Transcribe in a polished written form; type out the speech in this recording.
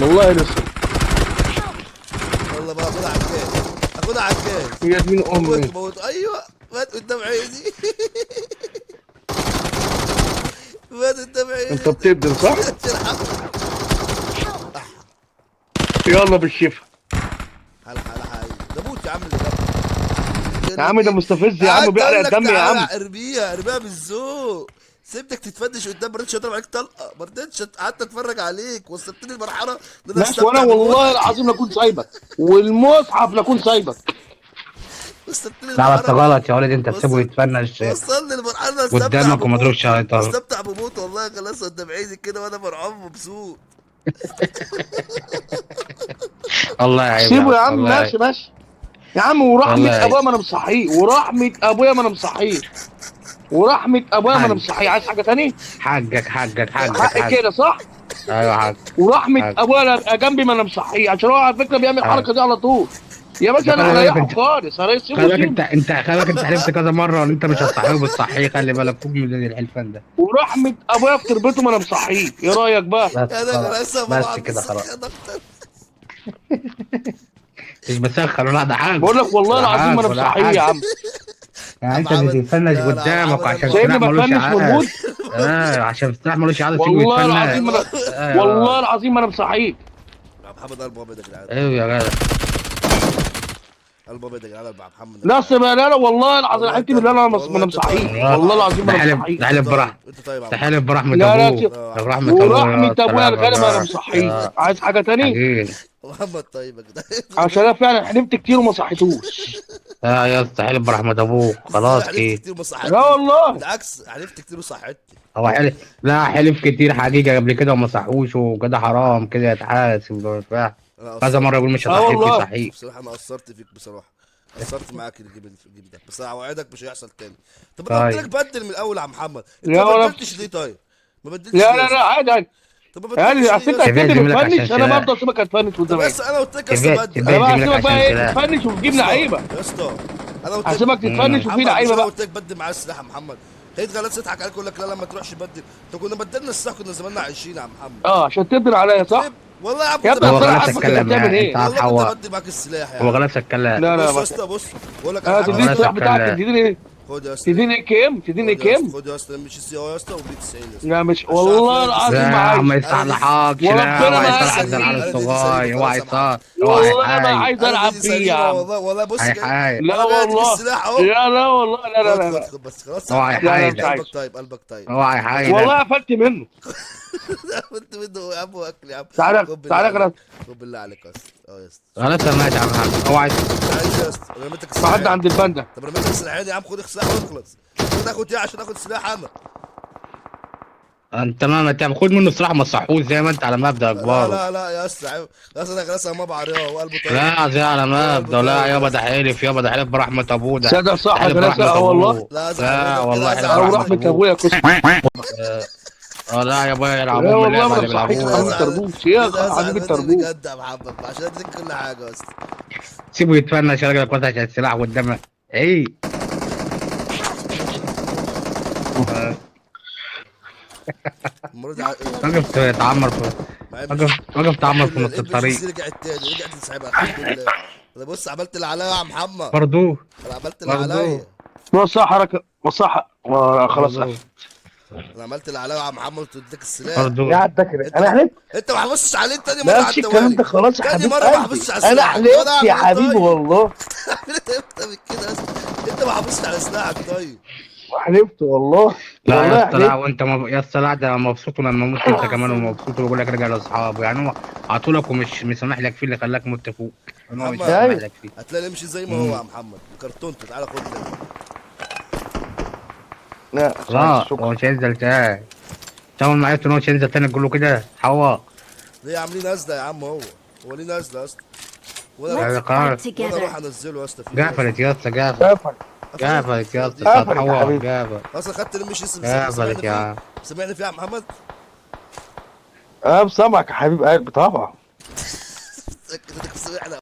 والله لسه. يلا بقى خدها على الكاس، خدها على الكاس. يا دين امي. موت ايوه، مات قدام عيني. مات قدام انت عيني. بتبدل صح؟ يلا بالشفا. حلقة ده موت يا عم اللي يا عم ده جنب. مستفز يا عم، قعدت بيحرق اقول لك الدم يا عم. تعالى ارميها ارميها بالذوق. سيبتك تتفدش قدام، ما رضيتش اضرب عليك طلقه، ما رضيتش قعدت اتفرج عليك، وصلتني لمرحله ان انا ماشي، وانا استمتع والله بموتك. العظيم لاكون سايبك، والمصحف لاكون سايبك. وصلتني لا بس لمرحله. غلط يا ولد، انت تسيبه وصل يتفنش وصلني لمرحله ان أنا استمتع قدامك وما تروحش بموته، هيطر. استمتع بموته والله، خلاص قدام عيني كده وانا مرعوب مبسوط. الله يعيب يا سيبه عم، يا عم، الله يعيب. ماشي ماشي. يا عم ورحمة الله يعيب. ابويا ما انا مصحيه، ورحمة ابويا ما انا مصحيه، ورحمة ابويا ما انا حاج مصحيه. عايز حاجة تاني؟ حاجك حاجك حاجك حق حاج. كده صح؟ ايوه حاج. ورحمة حاج. ابويا لا ابقى جنبي ما انا مصحيه، عشان هو على فكرة بيعمل حاج. الحركة دي على طول. يا انت باشا انا خلي بالك هريحه انت. خالص، سيبه خلي بالك انت سيبه. انت خلي بالك انت حلفت كذا مره ان انت مش هتصحيه وبتصحيه، خلي بالك فوق من الحلفان ده. ورحمة ابويا في تربته ما انا مصحيه، ايه رأيك بقى؟ بس انا خلاص. خلاص يا بابا بس عند كده خلاص. السخان اكتر. مش بسخن ولا ده حاج. بقول لك والله ولا العظيم ما انا حاج ولا مصحيه يا حاج. عم. يعني عم انت حمد، تتفنش لا لا عم قدامك حمد انا عشان سايبني السلاح ملوش بفنش عقل. موجود. اه عشان السلاح ملوش عقل تسيبه والله يتفنش. العظيم ما انا، ايوه. والله العظيم ما انا مصحيه. عم محمد قلبه ابيض يا جدعان، ايوه يا جدع. قلبه ابيض يا جدعان، عم محمد يا لا جدعان. لا لا والله العظيم والله انت حلفت بالله انا ما والله انا انت مصحيه، طيب، اه. والله والله العظيم ما ده انا حلف مصحيه. ده انت حلف طيب، برحمة. انت طيب يا عم ده حلف محمد. برحمة لا لا ابوه. اه يا ده عم برحمة محمد. ابوه يا ورحمة ابويا سلام الغالي ما انا بقى. مصحيه. عايز حاجة تاني؟ حقيقي. محمد طيب يا عشان جدعان. انا فعلا حلفت كتير وما صحيتوش. يا اسطى حلف برحمة ابوك ازاي خلاص حلفت كده. كتير وما لا صحتني؟ والله. بالعكس حلفت كتير وصحتني. هو حلف، لا حلف كتير حقيقة قبل كده وما صحوش، وكده حرام كده يتحاسب لو ينفع. انا كذا مرة قصرت يقول فيك مش اه هصحيك والله. يصحيك. بصراحه، انا قصرت فيك بصراحه، قصرت معاك الجيم ده، بس اوعدك مش هيحصل تاني. طب انا قلت لك طيب. بدل من الاول يا عم محمد، انت لا ما ولا بدلتش ليه طيب؟ ما بدلتش لا ليه يا لا لا اسطى؟ عادي عادي. طب ما عادي، بدلتش ليه اصل يا انت اسطى؟ تبيع هتسيبني زميلك عشان بتفنش، انا برضه سلاح. هسيبك هتفنش طب قدام يا عيني. اسطى انا قلت لك يا اسطى تبيع بدل. انا تبيع بقى زميلك هسيبك عشان بقى ايه سلاح. تتفنش يا وتجيب اسطى لعيبه. يا اسطى انا قلت لك هسيبك تتفنش وفي محمد، مش لعيبه انا بقى. قلت لك بدل معايا السلاح يا محمد؟ هي غلط تضحك عليك يقول لك لا ما تروحش بدل. انت كنا بدلنا السلاح كنا زماننا عايشين يا عم محمد. اه عشان تقدر عليا صح. كذب والله يا عم يا كنت ابني هو اصل انا بدل. غلط عارفك انت اتكلم بتعمل معاه، انت ايه. والله كنت هتحور. بدل معاك السلاح يا هو عم. غلط اتكلم. طب لا لا بص يا بس. اسطى، بص بقول لك على هو حاجه يا تديني غلط اسطى. السلاح بتاعك، اتكلم. تديني ايه؟ خد يا اسطى دي. تديني كام؟ تديني خد يا اسطى، كام؟ خد يا اسطى مش السي او يا اسطى وبريك 90 يا اسطى. لا مش اشرح لك والله انا دي العظيم ما سليم. لا ما عايز. انا دي يصلحكش، لا وربنا ما ما انا دي العب يصلحك زي سليم، العيال بيه. انا دي سليمه الصغير. خلاص اوعى يا محمد. يصار، اوعى والله ما يحاي. عايز انا العب دي بيه يا سليمه عم. والله، والله بص جاي. هيحاي. لا انا جاي اديك والله. السلاح اهو. لا لا والله لا لا خد لا خد لا. خد بس خلاص يا عم اوعى محمد، لا لا يحاي مش ده. عايز. قلبك طيب، قلبك طيب. اوعى يحاي خلاص. ده. والله قفلت منه. انت منه يا عم واكل يا عم. تعالى خد بالله تعالى عليك، غلط. خد بالله عليك يا اسطى. اه يا اسطى خلاص سمعت يا عم محمد، اوعى. انت عايز ايه يا اسطى؟ انا رميتك في حد السلاحين. عند الباندا. طب رميتك السلاحين يا عم، خد السلاح واخلص. خد اخد ايه عشان اخد سلاح انا؟ انت ما تعمل خد منه الصراحه، ما تصحوش زي ما انت على مبدأ لا كباره. لا لا يا اسطى عيب يا اسطى، ده خلاص ما بعرفه وقلبه طيب. لا زي على هو قلبه مبدأ، لا طيب يا يابا ده اسطى. حلف، يابا ده حلف برحمه ابوه ده. صدق ده صح حلف كده برحمه اه والله. ابوه. لا ازعل لا منك كده، والله حلف ازعل او برحمه منك. رحمة ابوه. ابويا كسر. اه. لا يا ابويا لا يلعبون والله ما باللعبه انا اللي مصحيك يا كده بيلعبوها. حبيب ازعل، التربوش يا كده ازعل حبيب منك التربوش. بجد يا محمد عشان اديك كل حاجه يا اسطى. سيبه يتفنش راجل كويس عشان السلاح قدامه. ايه. اه. المره دي وقف تعمر في. مع مش وقف الحمد تعمر في لله نص الام بي الطريق. سي رجعت تاني، رجعت تسحبها الحمد لله. انا بص عملت اللي عليا يا محمد، برضو. انا عملت اللي برضو. عليا. بص حركة بص خلاص برضو. قفل. انا عملت اللي عليا يا محمد وقلت اديك السلاح. برضو. يا عدى كده انت انا ما حلفت. انت ما حافظتش عليه تاني مره لا على مش الكلام التوالي. ده خلاص يا تاني حبيب مره ما قلبي، حافظش على انا سلاحك، طب انا حلفت اعمل يا ايه حبيبي طيب؟ والله. اعمل ايه امتى من كده يا اسطى؟ انت ما حافظش على سلاحك طيب. حلفت والله. لا يا والله اسطى لا، حلفت. وانت يا اسطى لا ده مبسوط لما مت انت كمان، ومبسوط وبيقول لك رجع لاصحابه، يعني هو عطولك ومش مسامح لك فيه اللي خلاك مت فوق، ان هو مش محمد مسامح ايوه. لك فيه. هتلاقي يمشي زي ما هو يا محمد كرتونته، تعالى خد ده. لا سعيد لا هو شكرا. مش هينزل تاني. تاول معايا ان هو مش هينزل تاني، تقول له كده حوا. ليه عاملين نازله يا عم؟ هو ليه نازله يا اسطى؟ هذا وانا قرار. وانا اروح together. انزله يا اسطى في ايه يا اسطى؟ قفلت يا اسطى قفلت. قفل. قفلت يا اسطى قفلت. صاد قفلت يا حوا حبيبي. قفل. اصلا خدت اللي مش اسم سامعني قفلت يا فيه، عم. سامعني فيه يا محمد. اه بسامعك يا حبيب قلبي طبعا. انك سامعنا